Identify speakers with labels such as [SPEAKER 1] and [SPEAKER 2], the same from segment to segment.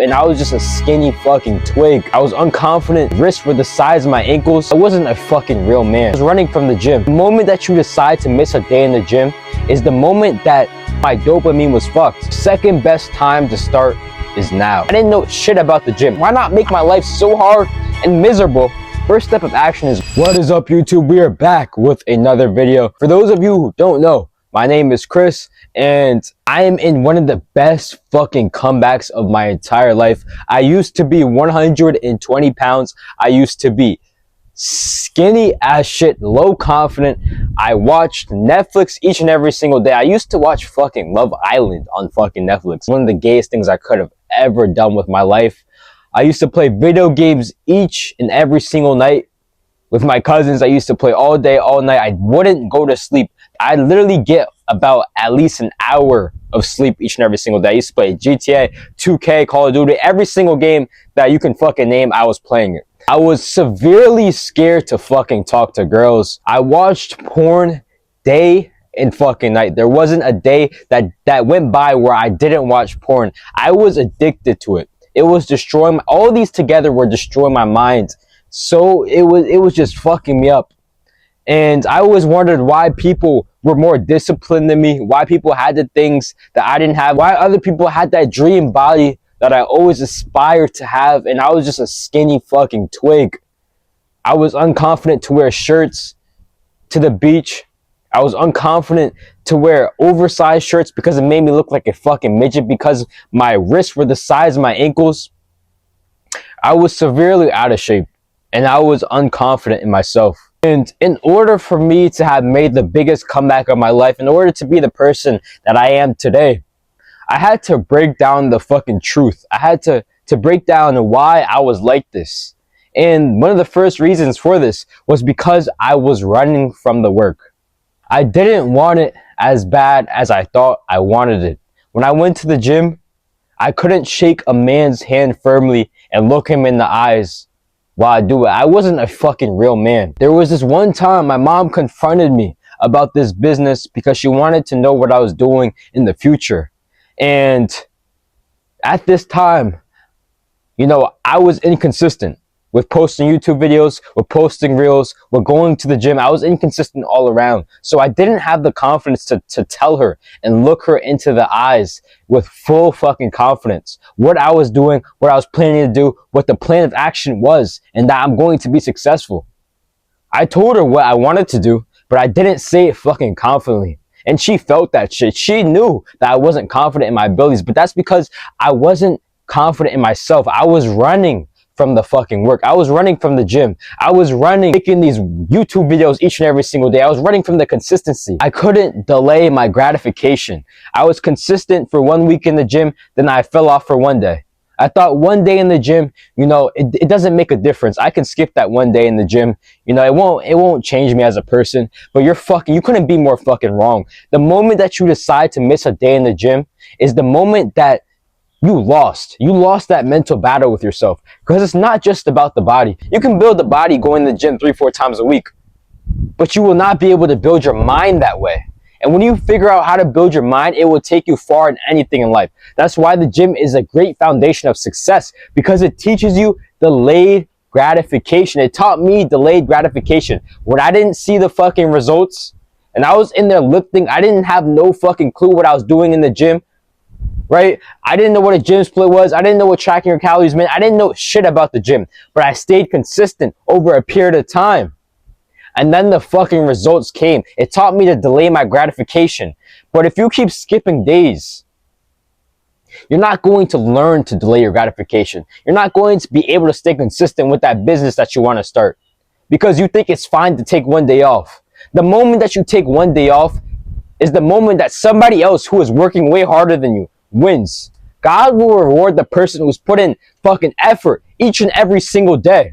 [SPEAKER 1] and I was just a skinny fucking twig. I was unconfident, wrists were the size of my ankles. I wasn't a fucking real man. I was running from the gym. The moment that you decide to miss a day in the gym is the moment that my dopamine was fucked. Second best time to start is now. I didn't know shit about the gym. Why not make my life so hard and miserable? First step of action is, what is up YouTube? We are back with another video. For those of you who don't know, my name is Chris and I am in one of the best fucking comebacks of my entire life. I used to be 120 pounds. I used to be skinny as shit, low confident. I watched Netflix each and every single day. I used to watch fucking Love Island on fucking Netflix. One of the gayest things I could have ever done with my life. I used to play video games each and every single night with my cousins. I used to play all day, all night. I wouldn't go to sleep. I'd literally get about at least an hour of sleep each and every single day. I used to play GTA, 2K, Call of Duty, every single game that you can fucking name, I was playing it. I was severely scared to fucking talk to girls. I watched porn day and fucking night. There wasn't a day that went by where I didn't watch porn. I was addicted to it. It was destroying, all these together were destroying my mind. So it was just fucking me up. And I always wondered why people were more disciplined than me, why people had the things that I didn't have, why other people had that dream body that I always aspired to have, and I was just a skinny fucking twig. I was unconfident to wear shirts to the beach. I was unconfident to wear oversized shirts because it made me look like a fucking midget, because my wrists were the size of my ankles. I was severely out of shape and I was unconfident in myself. And in order for me to have made the biggest comeback of my life, in order to be the person that I am today, I had to break down the fucking truth. I had to break down why I was like this. And one of the first reasons for this was because I was running from the work. I didn't want it as bad as I thought I wanted it. When I went to the gym, I couldn't shake a man's hand firmly and look him in the eyes while I do it. I wasn't a fucking real man. There was this one time my mom confronted me about this business because she wanted to know what I was doing in the future. And at this time, you know, I was inconsistent with posting YouTube videos, with posting reels, with going to the gym. I was inconsistent all around. So I didn't have the confidence to tell her and look her into the eyes with full fucking confidence what I was doing, what I was planning to do, what the plan of action was, and that I'm going to be successful. I told her what I wanted to do, but I didn't say it fucking confidently. And she felt that shit. She knew that I wasn't confident in my abilities, but that's because I wasn't confident in myself. I was running from the fucking work. I was running from the gym. I was running, making these YouTube videos each and every single day. I was running from the consistency. I couldn't delay my gratification. I was consistent for 1 week in the gym, then I fell off for one day. I thought one day in the gym, you know, it doesn't make a difference. I can skip that one day in the gym. You know, it won't change me as a person, but you couldn't be more fucking wrong. The moment that you decide to miss a day in the gym is the moment that you lost that mental battle with yourself, because it's not just about the body. You can build the body going to the gym 3-4 times a week, but you will not be able to build your mind that way. And when you figure out how to build your mind, it will take you far in anything in life. That's why the gym is a great foundation of success, because it teaches you delayed gratification. It taught me delayed gratification. When I didn't see the fucking results and I was in there lifting, I didn't have no fucking clue what I was doing in the gym. Right? I didn't know what a gym split was. I didn't know what tracking your calories meant. I didn't know shit about the gym, but I stayed consistent over a period of time. And then the fucking results came. It taught me to delay my gratification. But if you keep skipping days, you're not going to learn to delay your gratification. You're not going to be able to stay consistent with that business that you want to start, because you think it's fine to take one day off. The moment that you take one day off is the moment that somebody else who is working way harder than you wins. God will reward the person who's put in fucking effort each and every single day,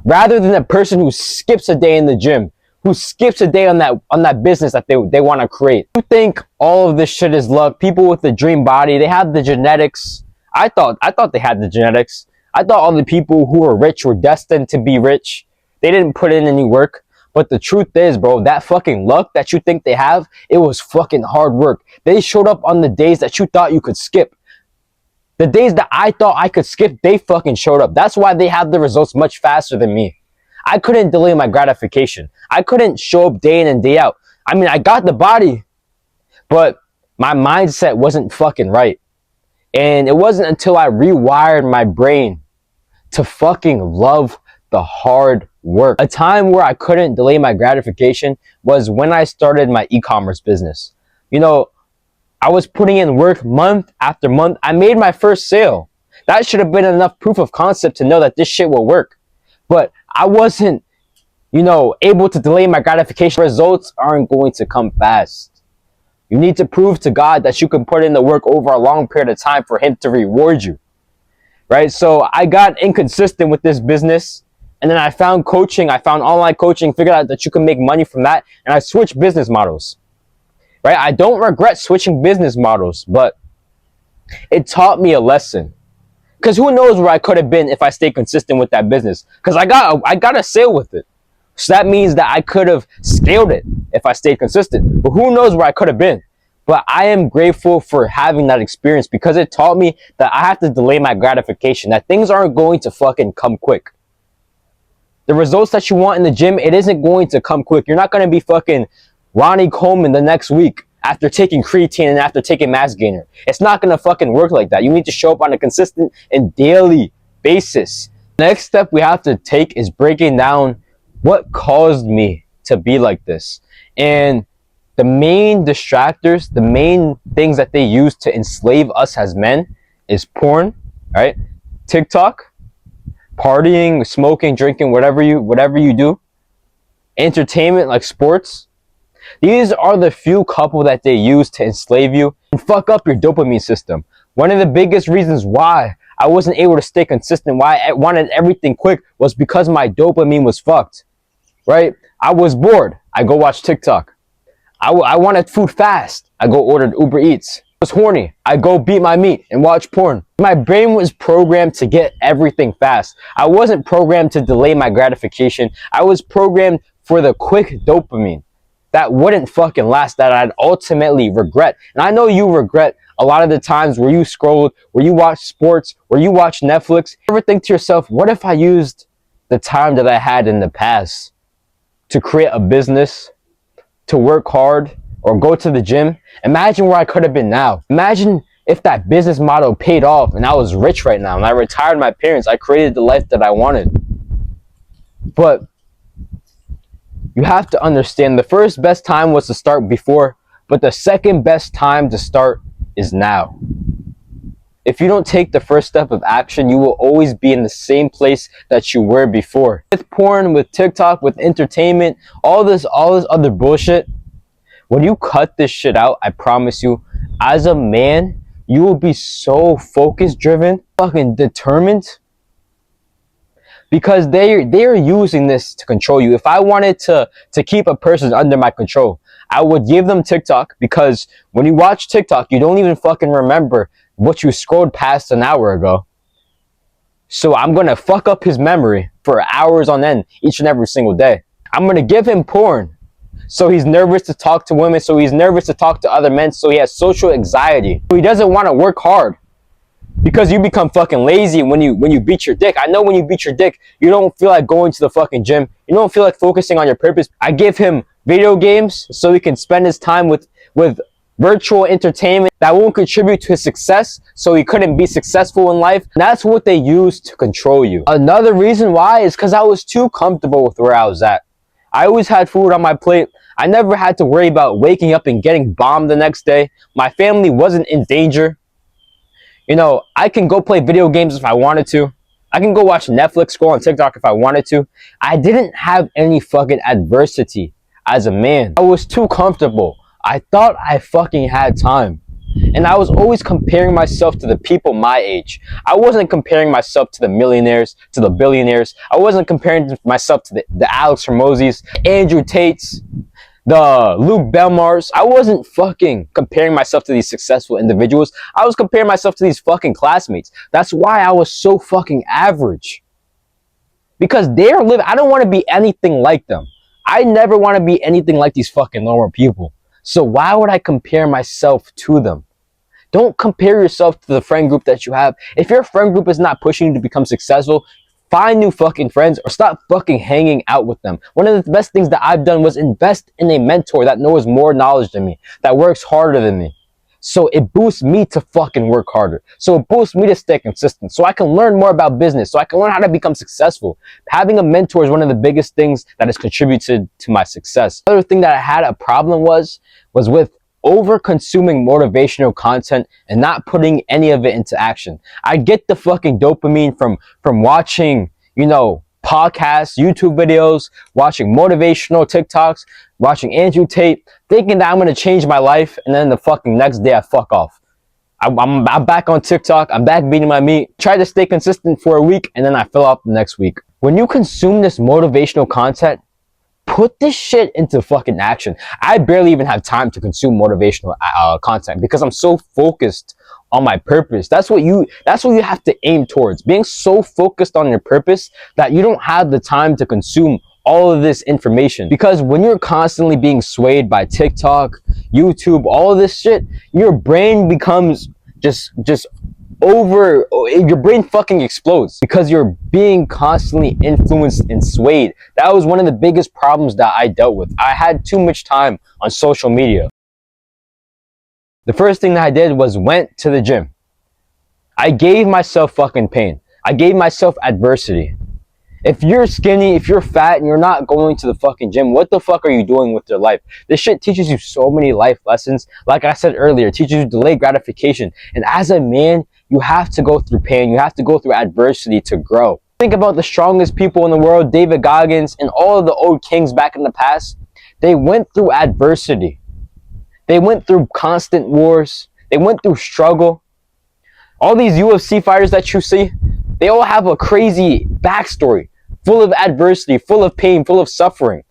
[SPEAKER 1] rather than the person who skips a day in the gym, who skips a day on that business that they want to create. You think all of this shit is luck? People with the dream body, they have the genetics. I thought they had the genetics. I thought all the people who were rich were destined to be rich. They didn't put in any work. But the truth is, bro, that fucking luck that you think they have, it was fucking hard work. They showed up on the days that you thought you could skip. The days that I thought I could skip, they fucking showed up. That's why they have the results much faster than me. I couldn't delay my gratification. I couldn't show up day in and day out. I mean, I got the body, but my mindset wasn't fucking right. And it wasn't until I rewired my brain to fucking love the hard work. A time where I couldn't delay my gratification was when I started my e-commerce business. You know, I was putting in work month after month. I made my first sale. That should have been enough proof of concept to know that this shit will work. But I wasn't, able to delay my gratification. Results aren't going to come fast. You need to prove to God that you can put in the work over a long period of time for Him to reward you. Right? So I got inconsistent with this business. And then I found coaching. I found online coaching, figured out that you can make money from that. And I switched business models. Right? I don't regret switching business models, but it taught me a lesson. Because who knows where I could have been if I stayed consistent with that business. Because I got a sale with it. So that means that I could have scaled it if I stayed consistent. But who knows where I could have been. But I am grateful for having that experience because it taught me that I have to delay my gratification. That things aren't going to fucking come quick. The results that you want in the gym, it isn't going to come quick. You're not going to be fucking Ronnie Coleman the next week after taking creatine and after taking mass gainer. It's not going to fucking work like that. You need to show up on a consistent and daily basis. Next step we have to take is breaking down what caused me to be like this. And the main distractors, the main things that they use to enslave us as men is porn, right? TikTok, partying, smoking, drinking, whatever you do. Entertainment like sports. These are the few couple that they use to enslave you and fuck up your dopamine system. One of the biggest reasons why I wasn't able to stay consistent, why I wanted everything quick, was because my dopamine was fucked. Right? I was bored. I go watch TikTok. I wanted food fast. I go order Uber Eats. I was horny. I go beat my meat and watch porn. My brain was programmed to get everything fast. I wasn't programmed to delay my gratification. I was programmed for the quick dopamine that wouldn't fucking last, that I'd ultimately regret. And I know you regret a lot of the times where you scrolled, where you watched sports, where you watched Netflix. You ever think to yourself, what if I used the time that I had in the past to create a business, to work hard, or go to the gym? Imagine where I could have been now. Imagine if that business model paid off and I was rich right now and I retired my parents. I created the life that I wanted. But you have to understand the first best time was to start before, but the second best time to start is now. If you don't take the first step of action, you will always be in the same place that you were before. With porn, with TikTok, with entertainment, all this other bullshit, when you cut this shit out, I promise you, as a man, you will be so focus driven, fucking determined, because they're using this to control you. If I wanted to keep a person under my control, I would give them TikTok, because when you watch TikTok, you don't even fucking remember what you scrolled past an hour ago. So I'm gonna fuck up his memory for hours on end each and every single day. I'm gonna give him porn, so he's nervous to talk to women, so he's nervous to talk to other men, so he has social anxiety. So he doesn't want to work hard because you become fucking lazy when you beat your dick. I know when you beat your dick, you don't feel like going to the fucking gym. You don't feel like focusing on your purpose. I give him video games so he can spend his time with virtual entertainment that won't contribute to his success, so he couldn't be successful in life. That's what they use to control you. Another reason why is because I was too comfortable with where I was at. I always had food on my plate. I never had to worry about waking up and getting bombed the next day. My family wasn't in danger. I can go play video games if I wanted to. I can go watch Netflix, scroll on TikTok if I wanted to. I didn't have any fucking adversity as a man. I was too comfortable. I thought I fucking had time. And I was always comparing myself to the people my age. I wasn't comparing myself to the millionaires, to the billionaires. I wasn't comparing myself to the Alex Hormozis, Andrew Tates, the Luke Belmars. I wasn't fucking comparing myself to these successful individuals. I was comparing myself to these fucking classmates. That's why I was so fucking average. Because they're living, I don't want to be anything like them. I never want to be anything like these fucking normal people. So why would I compare myself to them? Don't compare yourself to the friend group that you have. If your friend group is not pushing you to become successful, find new fucking friends or stop fucking hanging out with them. One of the best things that I've done was invest in a mentor that knows more knowledge than me, that works harder than me. So it boosts me to fucking work harder. So it boosts me to stay consistent. So I can learn more about business. So I can learn how to become successful. Having a mentor is one of the biggest things that has contributed to my success. Another thing that I had a problem was with over consuming motivational content and not putting any of it into action. I get the fucking dopamine from watching, podcasts, YouTube videos, watching motivational TikToks, watching Andrew Tate, thinking that I'm going to change my life, and then the fucking next day I fuck off. I'm back on TikTok, I'm back beating my meat, try to stay consistent for a week, and then I fill out the next week. When you consume this motivational content, put this shit into fucking action. I barely even have time to consume motivational content because I'm so focused on my purpose. That's what you have to aim towards. Being so focused on your purpose that you don't have the time to consume all of this information. Because when you're constantly being swayed by TikTok, YouTube, all of this shit, your brain becomes your brain fucking explodes because you're being constantly influenced and swayed. That was one of the biggest problems that I dealt with. I had too much time on social media. The first thing that I did was went to the gym. I gave myself fucking pain. I gave myself adversity. If you're skinny, if you're fat, and you're not going to the fucking gym, what the fuck are you doing with your life? This shit teaches you so many life lessons. Like I said earlier, it teaches you delayed gratification. And as a man, you have to go through pain. You have to go through adversity to grow. Think about the strongest people in the world, David Goggins, and all of the old kings back in the past. They went through adversity. They went through constant wars. They went through struggle. All these UFC fighters that you see, they all have a crazy backstory, full of adversity, full of pain, full of suffering.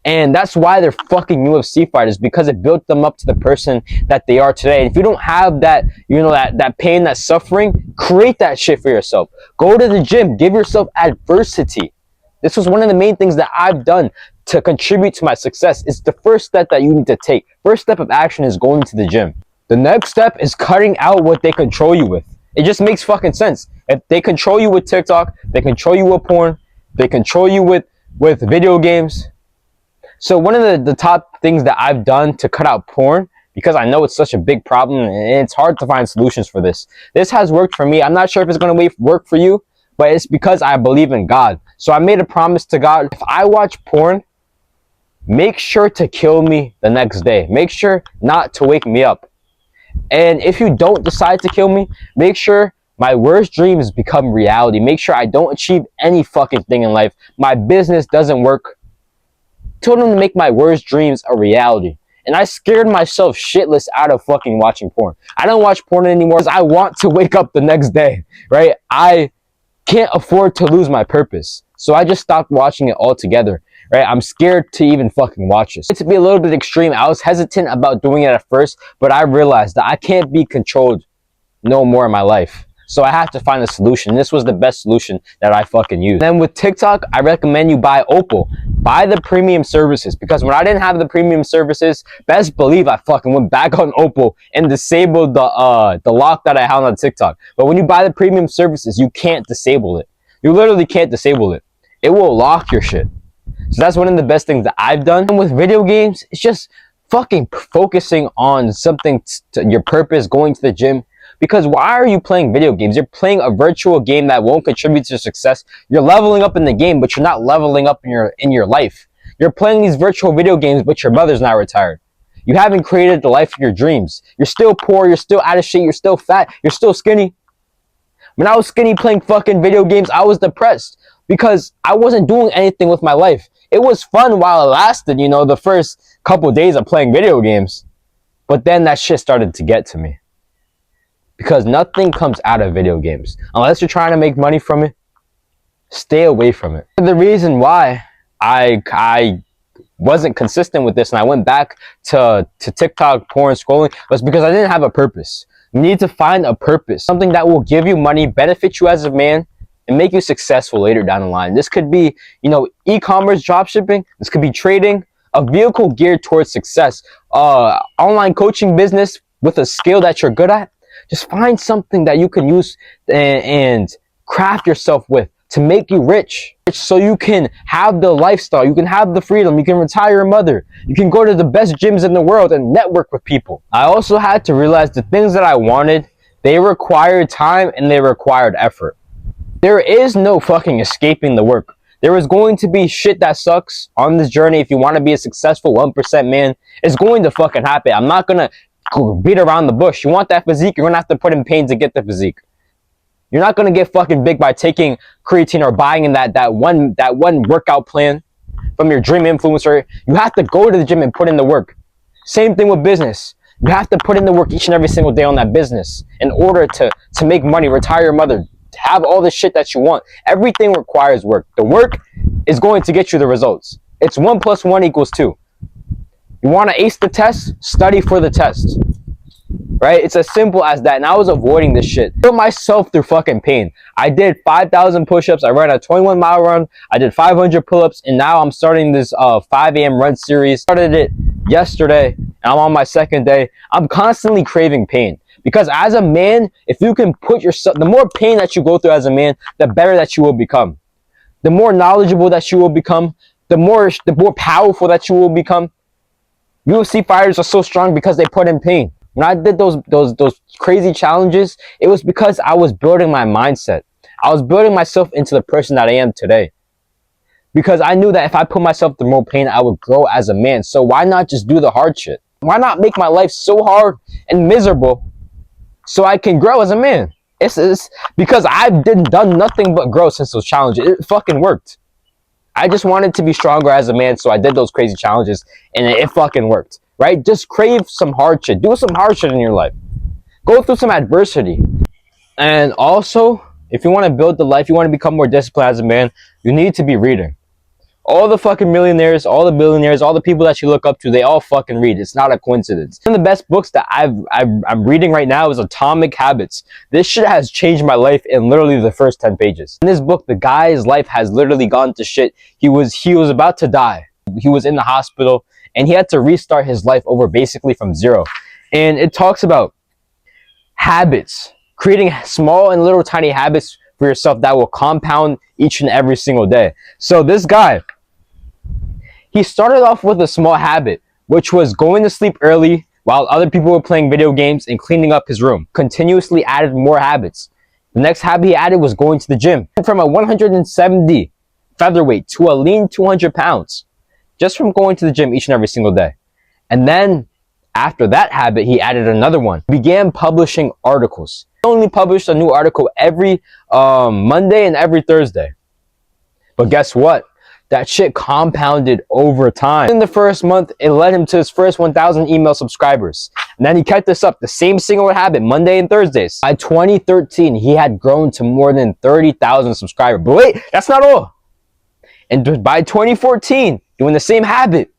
[SPEAKER 1] And that's why they're fucking UFC fighters, because it built them up to the person that they are today. And if you don't have that, that pain, that suffering, create that shit for yourself. Go to the gym, give yourself adversity. This was one of the main things that I've done to contribute to my success. It's the first step that you need to take. First step of action is going to the gym. The next step is cutting out what they control you with. It just makes fucking sense. If they control you with TikTok, they control you with porn, they control you with video games. So one of the top things that I've done to cut out porn, because I know it's such a big problem and it's hard to find solutions for this. This has worked for me. I'm not sure if it's going to work for you, but it's because I believe in God. So I made a promise to God. If I watch porn, make sure to kill me the next day. Make sure not to wake me up. And if you don't decide to kill me, make sure my worst dreams become reality. Make sure I don't achieve any fucking thing in life. My business doesn't work. Told him to make my worst dreams a reality. And I scared myself shitless out of fucking watching porn. I don't watch porn anymore because I want to wake up the next day, right? I can't afford to lose my purpose. So I just stopped watching it altogether, right? I'm scared to even fucking watch this. To be a little bit extreme, I was hesitant about doing it at first, but I realized that I can't be controlled no more in my life. So I have to find a solution. This was the best solution that I fucking used. Then with TikTok, I recommend you buy Opal. Buy the premium services, because when I didn't have the premium services, best believe I fucking went back on Opal and disabled the lock that I had on TikTok. But when you buy the premium services, you can't disable it. You literally can't disable it. It will lock your shit. So that's one of the best things that I've done. And with video games, it's just fucking focusing on something, your purpose, going to the gym. Because why are you playing video games? You're playing a virtual game that won't contribute to your success. You're leveling up in the game, but you're not leveling up in your life. You're playing these virtual video games, but your mother's not retired. You haven't created the life of your dreams. You're still poor, you're still out of shape, you're still fat, you're still skinny. When I was skinny playing fucking video games, I was depressed because I wasn't doing anything with my life. It was fun while it lasted, the first couple days of playing video games. But then that shit started to get to me. Because nothing comes out of video games. Unless you're trying to make money from it, stay away from it. The reason why I wasn't consistent with this and I went back to TikTok, porn, scrolling, was because I didn't have a purpose. You need to find a purpose. Something that will give you money, benefit you as a man, and make you successful later down the line. This could be, e-commerce, dropshipping. This could be trading, a vehicle geared towards success, online coaching business with a skill that you're good at. Just find something that you can use and craft yourself with to make you rich, so you can have the lifestyle, you can have the freedom, you can retire a mother, you can go to the best gyms in the world and network with people. I also had to realize the things that I wanted, they required time and they required effort. There is no fucking escaping the work. There is going to be shit that sucks on this journey. If you want to be a successful 1% man, it's going to fucking happen. I'm not gonna beat around the bush. You want that physique, you're gonna have to put in pain to get the physique. You're not gonna get fucking big by taking creatine or buying in that one workout plan from your dream influencer. You have to go to the gym and put in the work. Same thing with business. You have to put in the work each and every single day on that business in order to make money, retire your mother, have all the shit that you want. Everything requires work. The work is going to get you the results. It's 1 + 1 = 2. You want to ace the test? Study for the test. Right? It's as simple as that. And I was avoiding this shit. I put myself through fucking pain. I did 5,000 push-ups. I ran a 21-mile run. I did 500 pull-ups. And now I'm starting this 5 a.m. run series. Started it yesterday. And I'm on my second day. I'm constantly craving pain. Because as a man, if you can put yourself, the more pain that you go through as a man, the better that you will become. The more knowledgeable that you will become. The more powerful that you will become. UFC fighters are so strong because they put in pain. When I did those crazy challenges, it was because I was building my mindset. I was building myself into the person that I am today. Because I knew that if I put myself through more pain, I would grow as a man. So why not just do the hard shit? Why not make my life so hard and miserable so I can grow as a man? It's because I've done nothing but grow since those challenges. It fucking worked. I just wanted to be stronger as a man, so I did those crazy challenges, and it fucking worked. Right? Just crave some hard shit. Do some hard shit in your life. Go through some adversity. And also, if you want to build the life, you want to become more disciplined as a man, you need to be reading. All the fucking millionaires, all the billionaires, all the people that you look up to, they all fucking read. It's not a coincidence. One of the best books that I'm reading right now is Atomic Habits. This shit has changed my life in literally the first 10 pages. In this book, the guy's life has literally gone to shit. He was about to die. He was in the hospital. And he had to restart his life over basically from zero. And it talks about habits, creating small and little tiny habits for yourself that will compound each and every single day. So this guy, he started off with a small habit, which was going to sleep early while other people were playing video games and cleaning up his room. Continuously added more habits. The next habit he added was going to the gym. From a 170 featherweight to a lean 200 pounds. Just from going to the gym each and every single day. And then after that habit, he added another one. He began publishing articles. He only published a new article every Monday and every Thursday. But guess what? That shit compounded over time. In the first month, it led him to his first 1,000 email subscribers. And then he kept this up, the same single habit, Monday and Thursdays. By 2013, he had grown to more than 30,000 subscribers. But wait, that's not all. And by 2014, doing the same habit,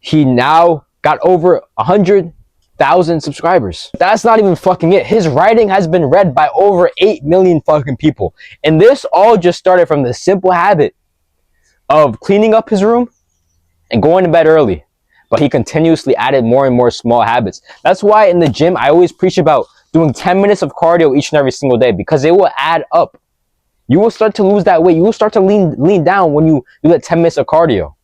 [SPEAKER 1] he now got over 100,000 subscribers. That's not even fucking it. His writing has been read by over 8 million fucking people. And this all just started from the simple habit of cleaning up his room and going to bed early. But he continuously added more and more small habits. That's why in the gym, I always preach about doing 10 minutes of cardio each and every single day, because it will add up. You will start to lose that weight. You will start to lean down when you do that 10 minutes of cardio.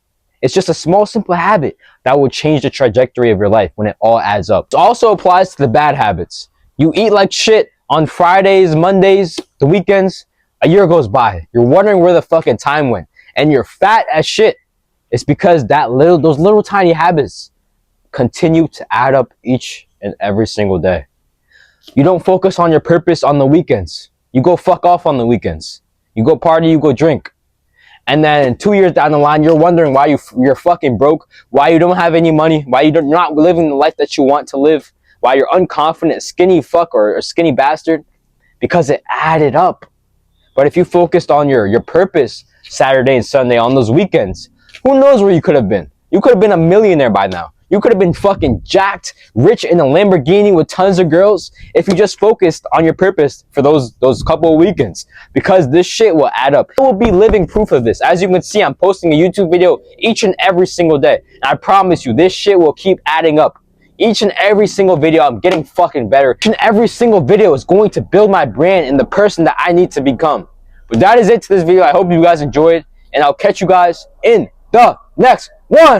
[SPEAKER 1] It's just a small, simple habit that will change the trajectory of your life when it all adds up. It also applies to the bad habits. You eat like shit on Fridays, Mondays, the weekends. A year goes by. You're wondering where the fucking time went. And you're fat as shit. It's because those little tiny habits continue to add up each and every single day. You don't focus on your purpose on the weekends. You go fuck off on the weekends. You go party, you go drink. And then 2 years down the line, you're wondering why you're fucking broke, why you don't have any money, why you're not living the life that you want to live, why you're unconfident, skinny fuck or a skinny bastard, because it added up. But if you focused on your purpose Saturday and Sunday on those weekends, who knows where you could have been? You could have been a millionaire by now. You could have been fucking jacked, rich in a Lamborghini with tons of girls if you just focused on your purpose for those couple of weekends. Because this shit will add up. I will be living proof of this. As you can see, I'm posting a YouTube video each and every single day. And I promise you, this shit will keep adding up. Each and every single video, I'm getting fucking better. Each and every single video is going to build my brand and the person that I need to become. But that is it to this video. I hope you guys enjoyed, and I'll catch you guys in the next one.